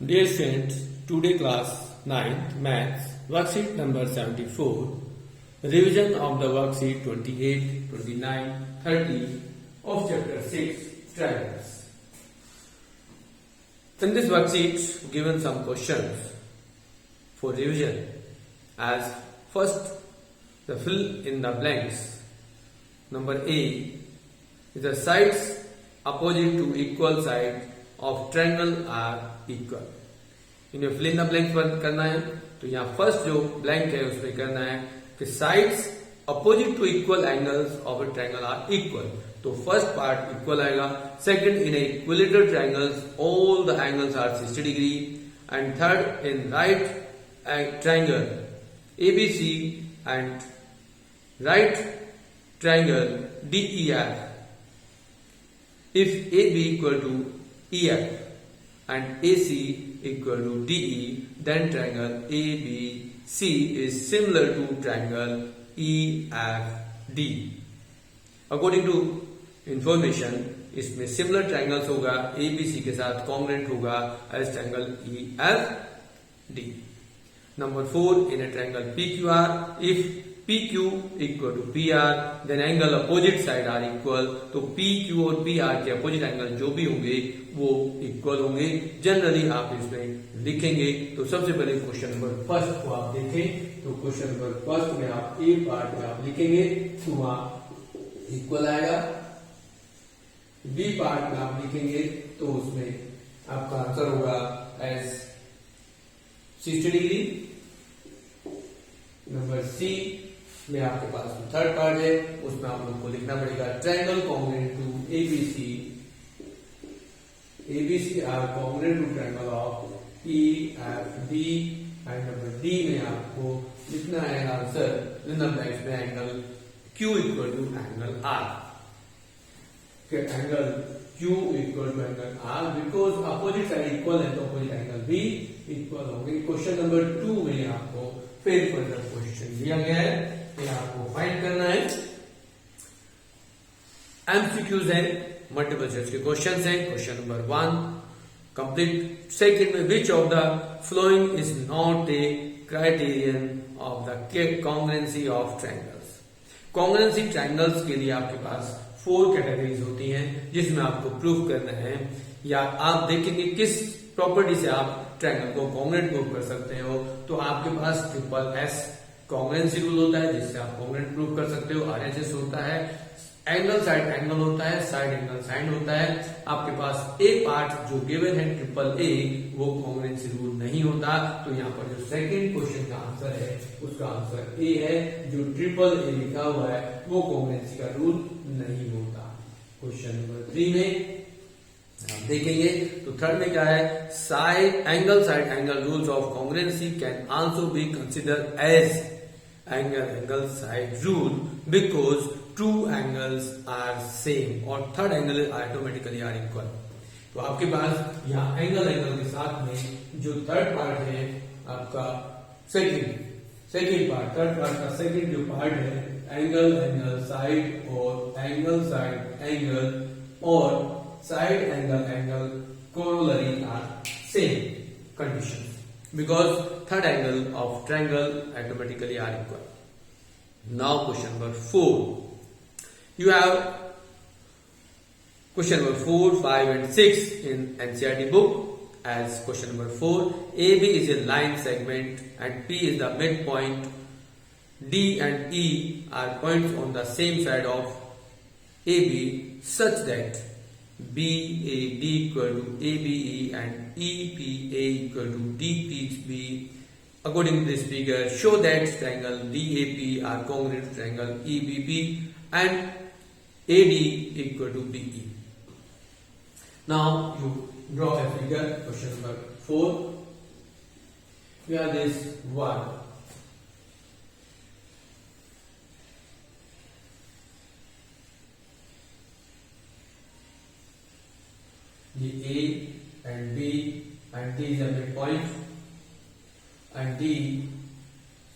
Dear students, today class 9th Maths worksheet number 74, revision of the worksheet 28, 29, 30 of chapter 6 triangles. In this worksheet given some questions for revision as first the fill in the blanks. Number A is the sides opposite to equal sides of triangle are equal. इन्हें fill in the blank करना है तो यहाँ first जो blank है उसमें करना है कि sides opposite to equal angles of a triangle are equal. तो फर्स्ट पार्ट इक्वल आएगा. Second, in equilateral triangles all the angles are 60 degree. And third, in right triangle ABC and right triangle DEF, if AB equal to EF and AC equal to DE, then triangle ABC is similar to triangle EFD. According to information, इसमें similar triangles होगा, ABC के साथ congruent होगा as triangle EFD. Number 4, in a triangle PQR, if PQ equal to PR, then angle opposite side are equal. तो PQ और PR के opposite angle जो भी होंगे वो इक्वल होंगे. जनरली आप इसमें लिखेंगे. तो सबसे पहले क्वेश्चन नंबर फर्स्ट को आप देखें तो क्वेश्चन नंबर फर्स्ट में आप ए पार्ट में आप लिखेंगे तो वहां इक्वल आएगा. बी पार्ट में आप लिखेंगे तो उसमें आपका आंसर होगा एज 60 डिग्री. नंबर सी में आपके पास थर्ड पार्ट है उसमें आप लोग को लिखना पड़ेगा triangle congruent to ABC. ABC are congruent to triangle of EFD. And number D में आपको लिखना है आंसर इन द ब्लैंक्स में angle Q equal to angle R. Angle Q equal to angle R because opposite side equal है तो opposite angle भी equal होंगे. Question number 2 में आपको फिर फर्दर क्वेश्चन दिया गया है, ये आपको फाइंड करना है. एमसीक्यूज है, मल्टीपल चॉइस के क्वेश्चंस हैं. Question number 1 complete. सेकंड में which of the following is not a criterion of the congruency of triangles. Congruency triangles के लिए आपके पास 4 कैटेगरीज होती हैं जिसमें आपको प्रूफ करना है या आप देखेंगे किस प्रॉपर्टी से आप ट्रायंगल को कॉन्ग्रुएंट प्रूव कर सकते हो. तो आपके पास ट्रिपल एस कॉन्ग्रुएंसी रूल होता है जिससे आप कॉन्ग्रुएंट प्रूव कर सकते हो. आरएचएस होता है, एंगल साइड एंगल होता है, साइड एंगल साइन होता है. आपके पास ए पार्ट जो गिवन है ट्रिपल ए वो कॉन्ग्रुएंसी रूल नहीं होता. तो यहाँ पर जो सेकंड क्वेश्चन का आंसर है उसका आंसर ए है. जो ट्रिपल ए लिखा हुआ है वो कॉन्ग्रुएंसी का रूल नहीं होता. क्वेश्चन नंबर 3 में आप देखेंगे तो थर्ड में क्या है, side angle rules of congruency can also be consider as angle side rule because two angles are same और third angle automatically are equal. तो आपके पास यहाँ एंगल के साथ में जो थर्ड पार्ट है आपका सेकंड पार्ट, थर्ड पार्ट का सेकंड जो पार्ट है एंगल साइड और एंगल साइड एंगल और side angle corollary are same conditions because third angle of triangle automatically are equal. Now question number 4. You have question number 4, 5 and 6 in NCERT book as question number 4. AB is a line segment and P is the midpoint. D and E are points on the same side of AB such that BAD equal to ABE and EPA equal to DPB. According to this figure, show that triangle DAP are congruent to triangle EBB and AD equal to BE. Now you draw a figure. Question number 4. We have this one. The A and B and D is a midpoint and D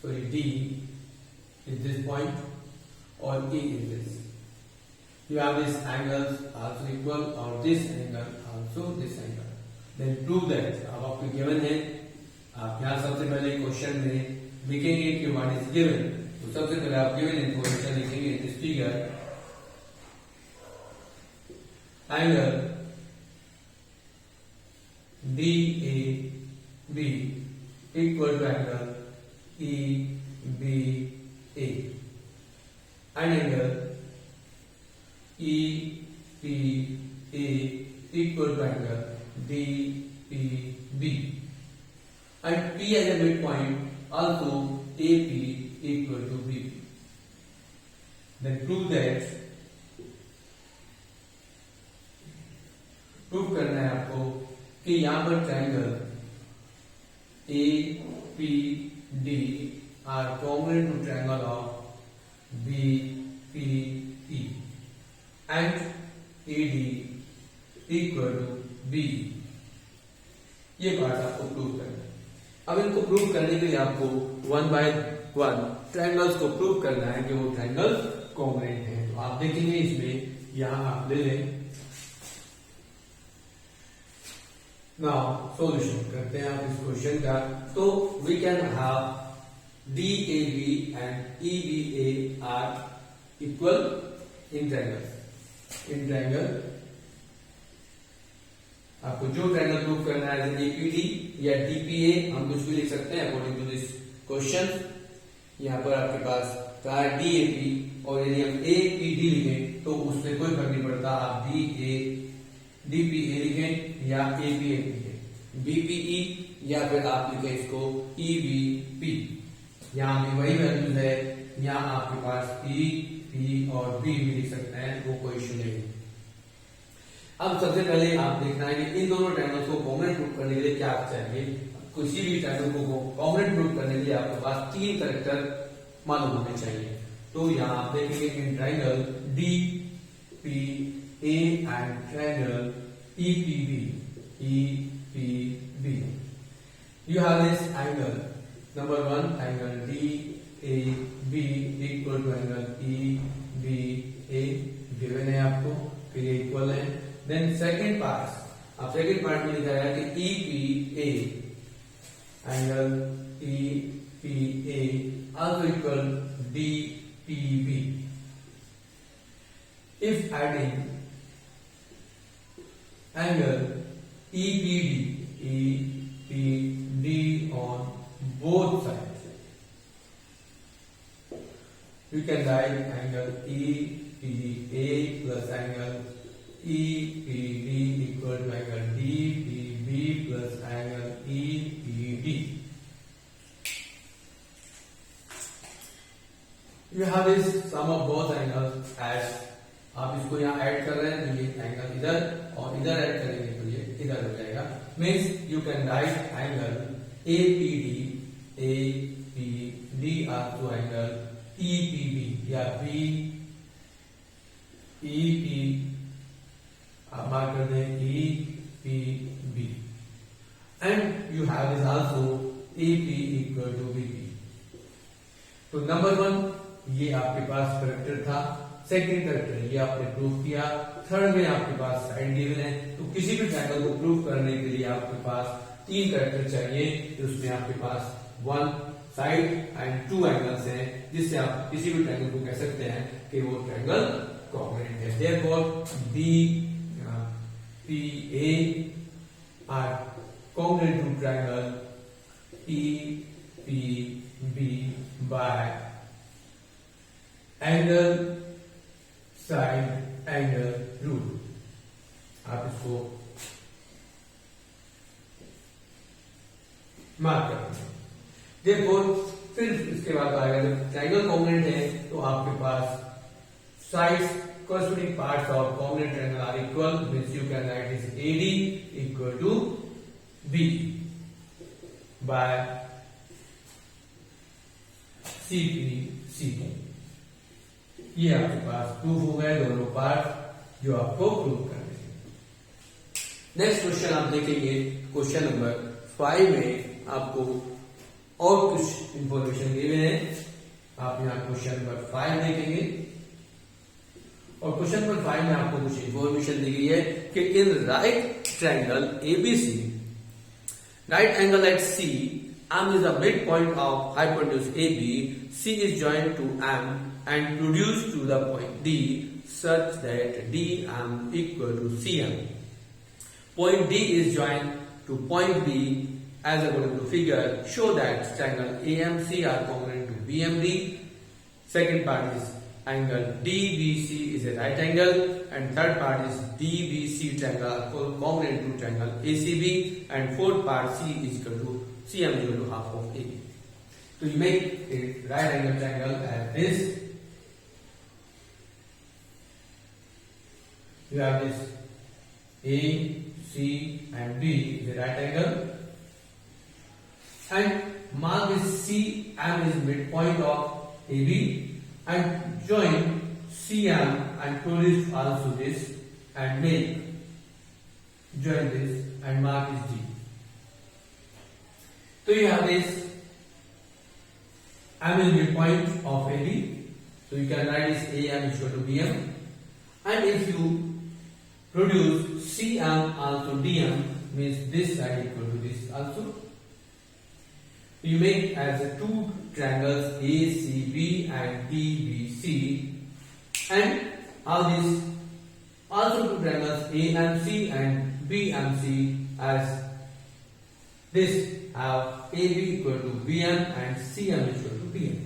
is this point or E is this. You have these angles also equal or this angle also this angle. Then prove that. अब आपको given है, आप यहाँ सबसे पहले question में लिखेंगे कि व्हाट इज गिवन। तो सबसे पहले आप गिवन इंफॉर्मेशन लिखेंगे in this figure, angle DAB equal to angle EBA and angle EPA equal to angle DPB and P as a midpoint, also AP equal to BP. Then prove that, prove करना है आपको कि यहां पर triangle APD are congruent to triangle of BPE and AD equal to B। ये part आपको prove करना है। अब इनको प्रूव करने के लिए आपको 1 by 1 ट्रायंगल्स को प्रूव करना है कि वो ट्रायंगल कॉन्ग्रुएंट है। तो आप देखेंगे इसमें, यहां आप ले लें। नाउ सॉल्यूशन करते हैं आप इस क्वेश्चन का। तो we can have DAB and EBA are equal in triangle. आपको जो ट्रायंगल प्रूव करना है APD या DPA, हम कुछ भी लिख सकते हैं अकॉर्डिंग टू दिस क्वेश्चन। यहाँ पर आपके पास DAP और यदि हम APD लिखें तो उससे कोई फर्क नहीं पड़ता, आप DPA लिखें या APA लिखें, BPE या फिर आप लिखें इसको EBP। यहाँ भी वही वैल्यूज है, यहाँ आपके पास E, P और B भी लिख सकते हैं, वो कोई इश्यू नहीं। अब सबसे पहले आप देखना है कि इन दोनों ट्रायंगल्स को कॉन्ग्रुएंट प्रूव करने के लिए क्या चाहिए। किसी भी ट्रायंगल को कॉन्ग्रुएंट प्रूव करने के लिए आपके पास 3 कैरेक्टर मालूम होने चाहिए। तो यहाँ आप देखेंगे कि triangle DPA and triangle EPB, you have this angle, number 1 angle DAB equal to angle EBA given है आपको, फिर ये इक्वल है। देन सेकेंड पार्ट, आप सेकेंड पार्ट में लिखा है कि EPA angle EPA also equal DPB। if adding angle EPD on both sides, you can write angle EPA plus angle EPD equal to angle DPB plus angle EPD। You have this sum of both angles as, आप इसको यहाँ add कर रहे हैं तो ये angle इधर और इधर ऐड करेंगे तो ये इधर हो जाएगा। Means you can write angle APD also angle EPB या EP, आप मार्क कर दें EPB and you have this also AP equal to BP। तो नंबर 1 ये आपके पास कैरेक्टर था, सेकंड कैरेक्टर ये आपने प्रूव किया, थर्ड में आपके पास साइड गिवन है। तो किसी भी ट्रायंगल को प्रूव करने के लिए आपके पास 3 कैरेक्टर चाहिए, तो उसमें आपके पास 1 साइड एंड 2 एंगल्स हैं, जिससे आप किसी भी ट्रायंगल को कह सकते हैं कि वो ट्रायंगल कॉन्ग्रुएंट है। Therefore DPA are congruent to triangle EPB by angle side angle rule. आप इसको मार्क करते हैं। देखो फिर इसके बाद आएगा, जब ट्रायंगल कॉन्ग्रुएंट है तो आपके पास sides corresponding parts of congruent triangle are equal, means you can write this AD equal to B by CP। ये आपके पास प्रूफ हो गए दोनों पार्ट जो आपको प्रूव करने हैं। नेक्स्ट क्वेश्चन आप देखेंगे, क्वेश्चन नंबर 5 में आपको और कुछ इंफॉर्मेशन दी हुई है। आप यहाँ क्वेश्चन नंबर 5 देखेंगे और क्वेश्चन नंबर 5 में आपको कुछ इंफॉर्मेशन दी गई है कि in right triangle ABC. Right angle at C, M is the midpoint of hypotenuse AB. C is joined to M and produced to the point D such that DM equal to CM. Point D is joined to point B as according to figure. Show that triangle AMC are congruent to BMD. Second part is angle DBC is a right angle, and third part is DBC triangle are congruent to triangle ACB, and fourth part C is equal to CM is equal to half of AB. So you make a right angle triangle as this. You have this A, C and B is a right angle, and mark this CM is midpoint of AB, and join CM and produce also this and make join this and mark is D. So you have this M is midpoint of AB, so you can write this AM is equal to BM, and if you produce CM also DM means this side equal to this also. You make as two triangles ACB and DBC, and all these also two triangles AMC and BMC as this have AB equal to BM and CM equal to BM.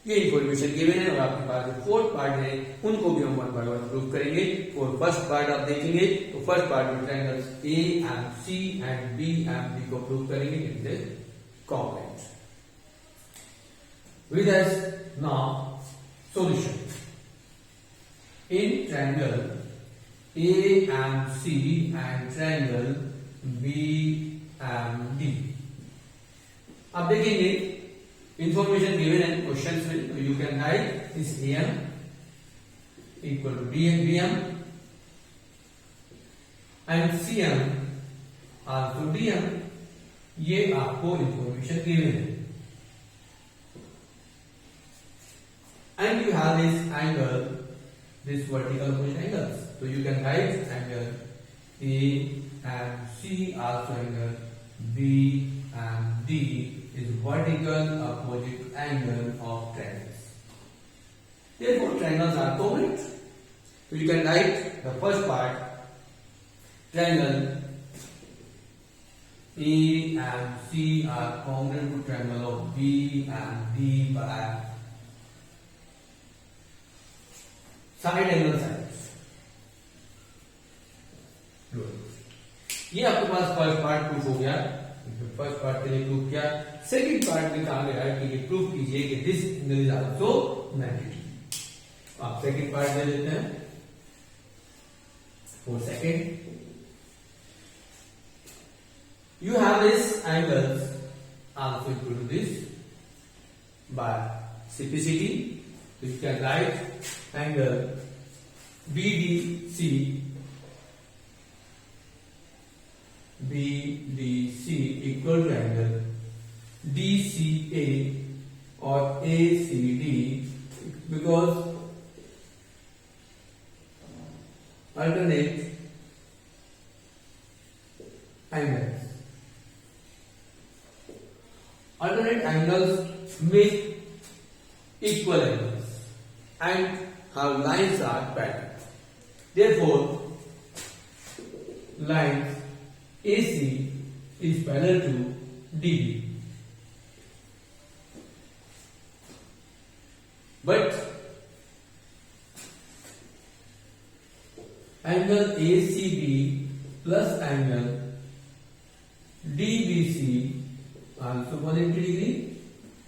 ये information given है और आपके पास जो fourth part है उनको भी हम one by one prove करेंगे। और फर्स्ट पार्ट आप देखेंगे तो फर्स्ट पार्ट में ट्रायंगल्स AMC एंड BMD को प्रूव करेंगे it is congruent. With us now solution. In triangle AMC and triangle BMD. अब देखेंगे इंफॉर्मेशन गिवन है क्वेश्चंस में, तो you can write this AM equal to BM and CM also DM. ये आपको information given है. And you have this angle, this vertical opposite angles. So you can write angle AMC also angle BMD is vertical opposite angle of triangles. Therefore, triangles are congruent. So you can write the first part, triangle A and C are congruent to triangle of B and D by side angle sides. ये आपके पास first part proof हो गया. First part के लिए proof किया. Second part में कहा गया है कि ये प्रूफ कीजिए कि this angle is also 90 degree. आप सेकंड पार्ट में लेते हैं for second. You have these angles also equal to this by simplicity. So you can write angle BDC equal to angle DCA or ACD because alternate angles. Alternate angles make equal angles and how lines are parallel. Therefore, lines AC is parallel to DB. But angle ACB plus angle DBC also 180 degree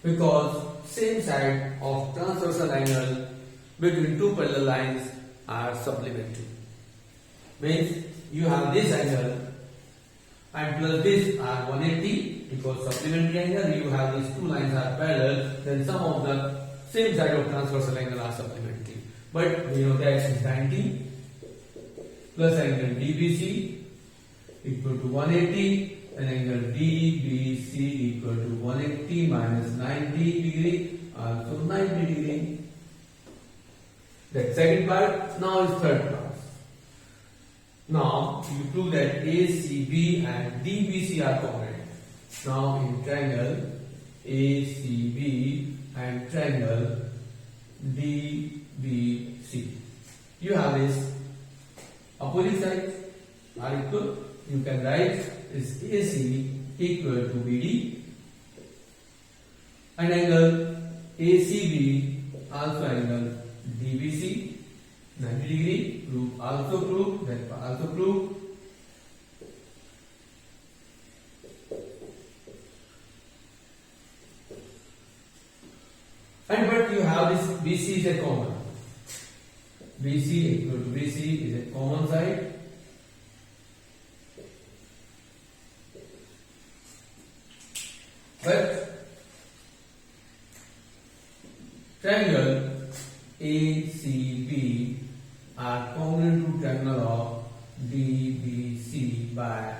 because same side of transversal angle between two parallel lines are supplementary. Means you have this angle and plus this are 180 because supplementary angle. You have these two lines are parallel, then some of the same side of transversal angle are supplementary. But we know that is 90 plus angle DBC equal to 180. And angle DBC equal to 180 minus 90 degree, also 90 degree. That second part. Now is third part. Now you prove that ACB and DBC are congruent. Now in triangle ACB and triangle DBC, you have this opposite sides are equal. You can write is AC equal to BD, and angle ACB also angle DBC 90 degree. Proof also proof, that also proof. And but you have this BC is a common. BC equal to BC is a common side. But triangle ACB are congruent to triangle of DBC by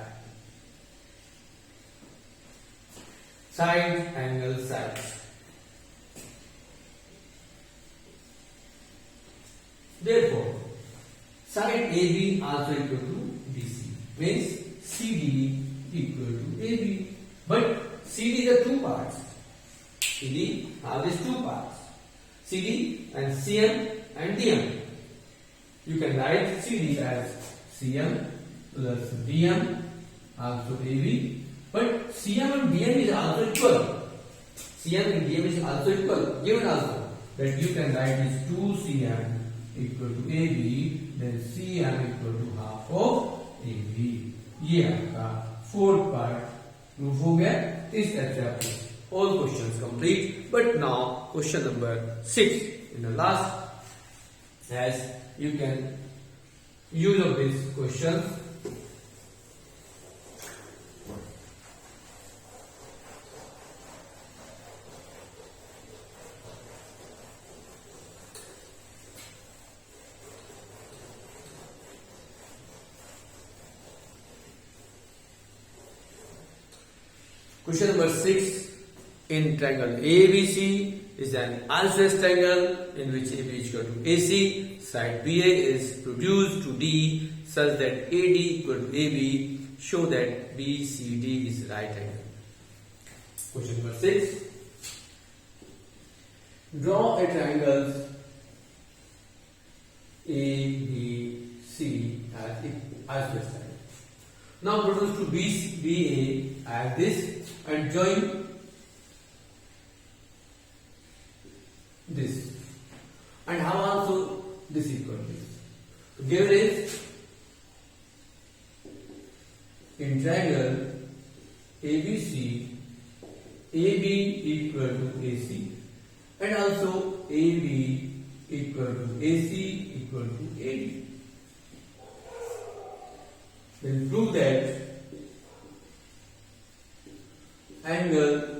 side angle sides. Therefore, side AB also equal to BC, means CD equal to AB. But CD is the two parts. CD have these two parts, CD and CM and DM. You can write CD as CM plus DM, also AB. But CM and DM is also equal. CM and DM is also equal. Given also that you can write this 2CM equal to AB, then CM equal to half of AB. ये आपका fourth part proof हो गया. इस तरह से आपको all questions complete. But now question number 6 in the last, as you can use of this question. Question number 6. In triangle ABC is an isosceles triangle in which AB is equal to AC. Side BA is produced to D such that AD equal to AB. Show that BCD is right angle. Question number 6. Draw a triangle ABC as isosceles triangle. Now produce to BA as this and join this, and how also this equal to this. So given is in triangle ABC, AB equal to AC, and also AB equal to AC equal to AD. Then prove that angle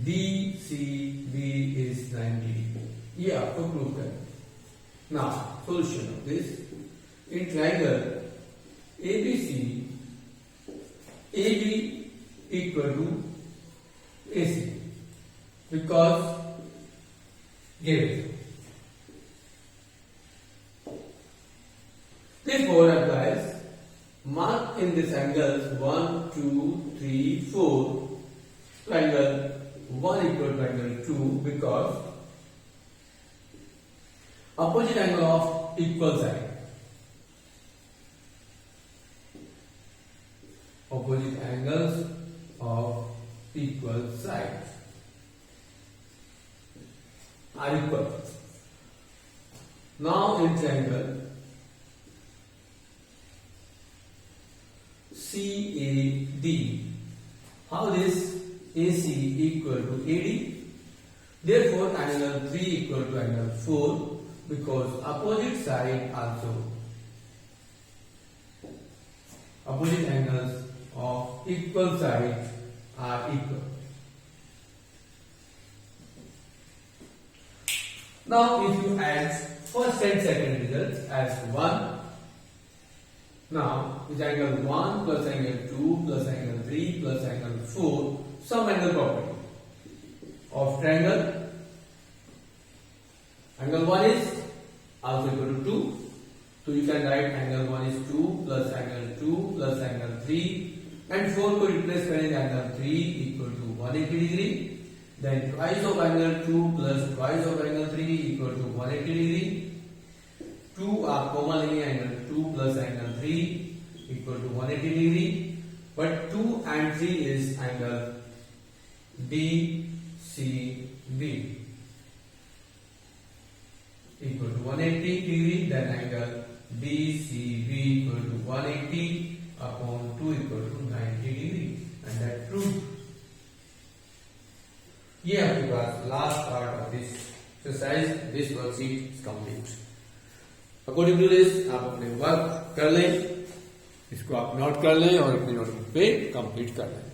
DCB is 90 degree. ये आपको prove करना है. Now solution of this. In triangle ABC, AB equal to AC because given. Therefore applies. Mark in this angles 1, 2, 3, 4. Triangle 1 equal to triangle 2 because opposite angle of equal side. Opposite angles of equal sides are equal. Now in triangle CAD, how this AC equal to AD? Therefore angle 3 equal to angle 4 because opposite side also. Opposite angles of equal sides are equal. Now if you add first and second results as 1, now this angle 1 plus angle 2 plus angle 3 plus angle 4, some angle property of triangle. Angle 1 is also equal to 2. तो you can write angle 1 is 2 plus angle 2 plus angle 3 and 4 को replace करेंगे angle 3 equal to 180 degree. Then twice of angle 2 plus twice of angle 3 equal to 180 degree. 2 आप common लेंगे angle 2 plus angle 3 equal to 180 degree. But 2 and 3 is angle DCB equal to 180 degree. Then angle DCB equal to 180 upon 2 equal to 90 degree. And that proved. ये आपके पास last part of this exercise, this worksheet is complete. According to this आप अपने work कर लें, इसको आप note कर लें और अपनी नोटबुक पे कंप्लीट कर लें.